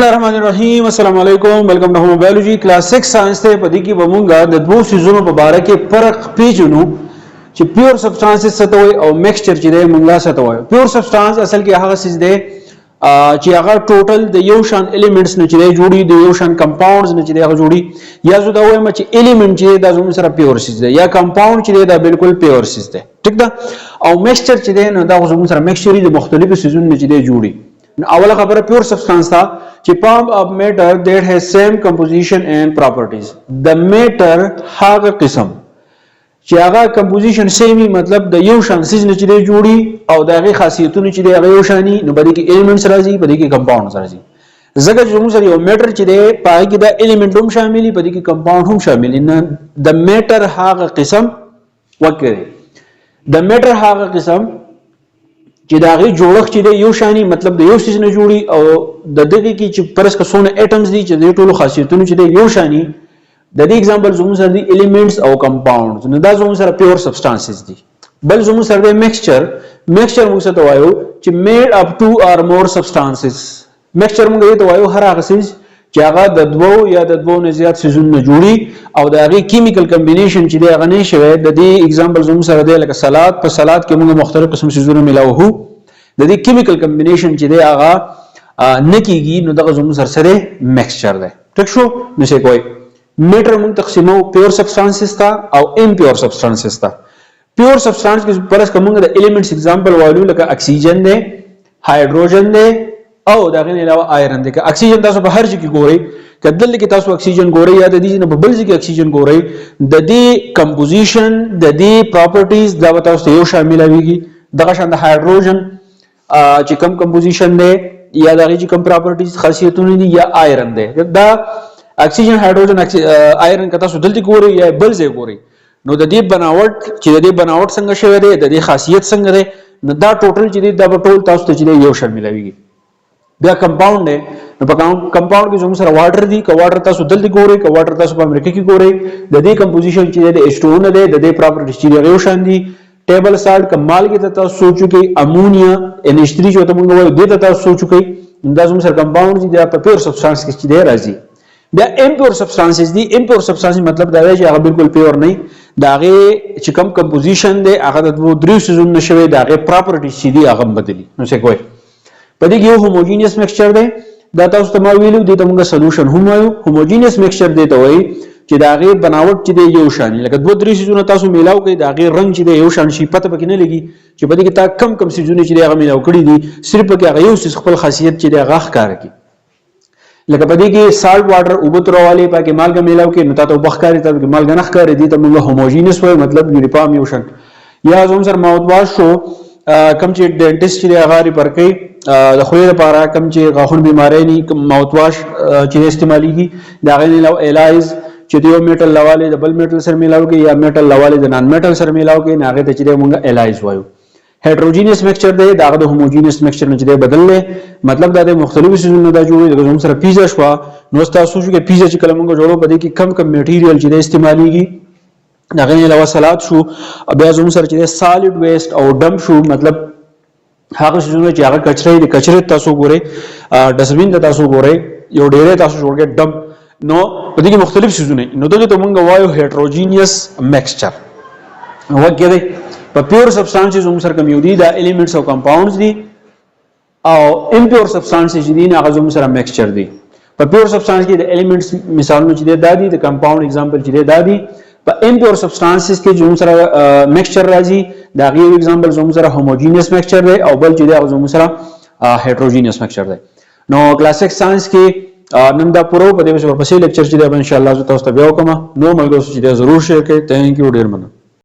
बिस्मिल्लाहिर्रहमानिर्रहीम अस्सलाम वालेकुम welcome to home biology class 6 science थे पदी की बमूंगा द दो सीजनों मुबारक के फर्क पेजनु چې प्योर सब्सटेंसेस ستوي او मिक्सचर چې د مونږه ستوي प्योर सब्सटेंस اصل کې هغه څه دی چې هغه ټوټل د یو شان الیمنټس نه چې جوړي د یو شان کمپاونډز نه چې هغه جوړي یا زو دا وایم چې الیمنټ چې د زموږ سره پیور سیس دی یا کمپاوند چې دا بالکل پیور سیس دی ٹھیک ده او مکسچر چې دی نو دا زموږ سره مکسچر د مختلفو سیزونو نه چې دی جوړي اوله خبره پیور سبسٹانس تھا چې پام اف میټر دیٹ ہیز سیم کمپوزیشن اینڈ پراپرٹیز د میټر هغه قسم چې هغه کمپوزیشن سیمي مطلب د یو شان سیز نه چې جوړي او د هغه خاصیتونه چې د یو شانی نو بده کې ایلیمنټس راځي بده کې کمپاونډز راځي زګه چې موږ سره یو میټر چې دی پای کې د ایلیمنټ هم شاملي بده کې کمپاوند هم شامل نه د میټر هغه قسم وکړي د میټر هغه قسم چې دا غي جوړښت چې د یو شانی مطلب د یو سیز نه جوړي او د دغه کې چې پرس کسونه اټمز دي چې د ټولو خاصیتونو چې د یو شانی د دې एग्जांपल زموږ سره دي الیمنټس او کمپاوندز نو دا زموږ سره پیور سبسټانسز دي بل زموږ سره د میکسچر موږ څه ته وایو چې میډ اپ ټو اور مور سبسټانسز میکسچر موږ ته وایو هر هغه سیز چې هغه د دوو یا د دوو نه زیات سیزونو جوړي او د هغه کیمیکل کمبینیشن چې د هغه نه شوی د دې एग्जांपल زموږ سره دی لکه سلاد په سلاد کې موږ مختلف قسم سیزونه ملاو هو د دې کیمیکل کمبینیشن چې دی هغه نکیږي نو دغه زموږ سره میکسچر دی ٹھیک شو نو څه کوي میټر موږ تقسیمو پیور سبسټانسز تا او امپیور سبسټانسز تا پیور سبسټانس کې پرس کومه د ایلیمنټس एग्जांपल وایو لکه اکسیجن دی هایدروجن دی او دغه نه علاوه آیرن دی که اکسیجن تاسو په هر ځای کې ګورئ کله کې تاسو اکسیجن ګورئ یا د دې نه په بل ځای کې اکسیجن ګورئ د دې کمپوزیشن د دې پراپرټیز دا تاسو یو شامل ویږي دغه شان د هایدروجن چې کم کمپوزیشن دی یا دغه چې کم پراپرټیز خاصیتونه دي یا آیرن دی دا اکسیجن هایدروجن آیرن کته سو دلته ګوري یا بل ځای ګوري نو د دې بناوټ چې د دې بناوټ څنګه شوی دی د دې خاصیت څنګه دی نو دا ټوټل چې دا ټول تاسو ته چې یو شامل ویږي بیا کمپاوند دی نو په کمپاوند کې زموږ سره واټر دی که واټر تاسو دلته ګوري که واټر تاسو په امریکا کې ګوري د دې کمپوزیشن چې د H2O نه دی د دې پراپرټیز چې یو شان دي ټیبل سالټ کمال کې تاسو سوچو کې امونیا NH3 چې ته موږ وایو د تاسو سوچو کې دا زموږ سره کمپاوند چې د پیور سبسټانس کې چې دی راځي بیا امپیور سبسټانسز دي امپیور سبسټانس مطلب دا دی چې هغه بالکل پیور نه دا هغه چې کم کمپوزیشن دی هغه د دوه درې سيزونو نشوي دا هغه پراپرټیز چې دي هغه بدلی نو څه کوي په دې کې یو هوموجینیس میکسچر دی دا تاسو ته ما ویلو دي ته موږ سولوشن هم وایو هوموجینیس میکسچر دی ته وایي چې دا هغه بناوټ چې دی یو شان لکه دوه درې سيزونه تاسو میلاو کوي دا هغه رنگ چې دی یو شان شي پته پکې نه لګي چې په دې کې تا کم سيزونه چې دی هغه میلاو کړی دي صرف پکې هغه یو سیس خپل خاصیت چې دی هغه ښکار کوي لکه په دې کې سالټ واټر او بترواله پکې مالګه میلاو کې نو تاسو بخکاری ته مالګه نه ښکارې دي ته موږ هوموجینیس وایو مطلب یونیفارم یو شان یا زموږ سره ماوث واش شو کم چې ډینټیسټ چې هغه ریپر کوي د خوې لپاره کم چې غاښونو بیماری نه ماوث واش چې استعماليږي دا غي نو الایز چې یو میټل لواله د بل میټل سره میلاو کې یا میټل لواله د نان میټل سره میلاو کې نه هغه ته چې موږ الایز وایو هیټروجینیس میکسچر دی دا د هوموجینیس میکسچر نه چې بدل نه مطلب دا د مختلفو سيزونو دا جوړي د زموږ سره پیزا شو نو تاسو چې پیزا چې کله موږ جوړو په دې کې کم میټیریل چې د استعماليږي دا غي علاوه سلاد شو بیا زموږ سره چې سالډ ویسټ او ډم شو مطلب هغه سيزونه چې هغه کچره تاسو ګورئ ډسبین ته تاسو ګورئ یو ډیره تاسو جوړګه ډم نو په دې کې مختلف سيزونه نو دغه ته موږ وایو هیټروجینیس میکسچر وګورئ په پیور سبسټانسز هم سره کوم یو دي دا الیمنټس او کمپاوندز دي او امپیور سبسټانسز دي نه هغه هم سره میکسچر دي په پیور سبسټانس کې د الیمنټس مثالونه چې دا دي د کمپاوند एग्जांपल چې دا دي په امپیور سبسټانسز کې چې هم سره میکسچر راځي دا غي एग्जांपल هم سره هوموجینیس میکسچر دی او بل چې دا هم سره هیټروجینیس میکسچر دی نو کلاسیک ساينس کې نن دا پرو په دې په لیکچر چې دا ان شاء الله تاسو ته بیا وکم نو ملګرو چې دا ضرور شیر کړئ ثانک یو ډیر مننه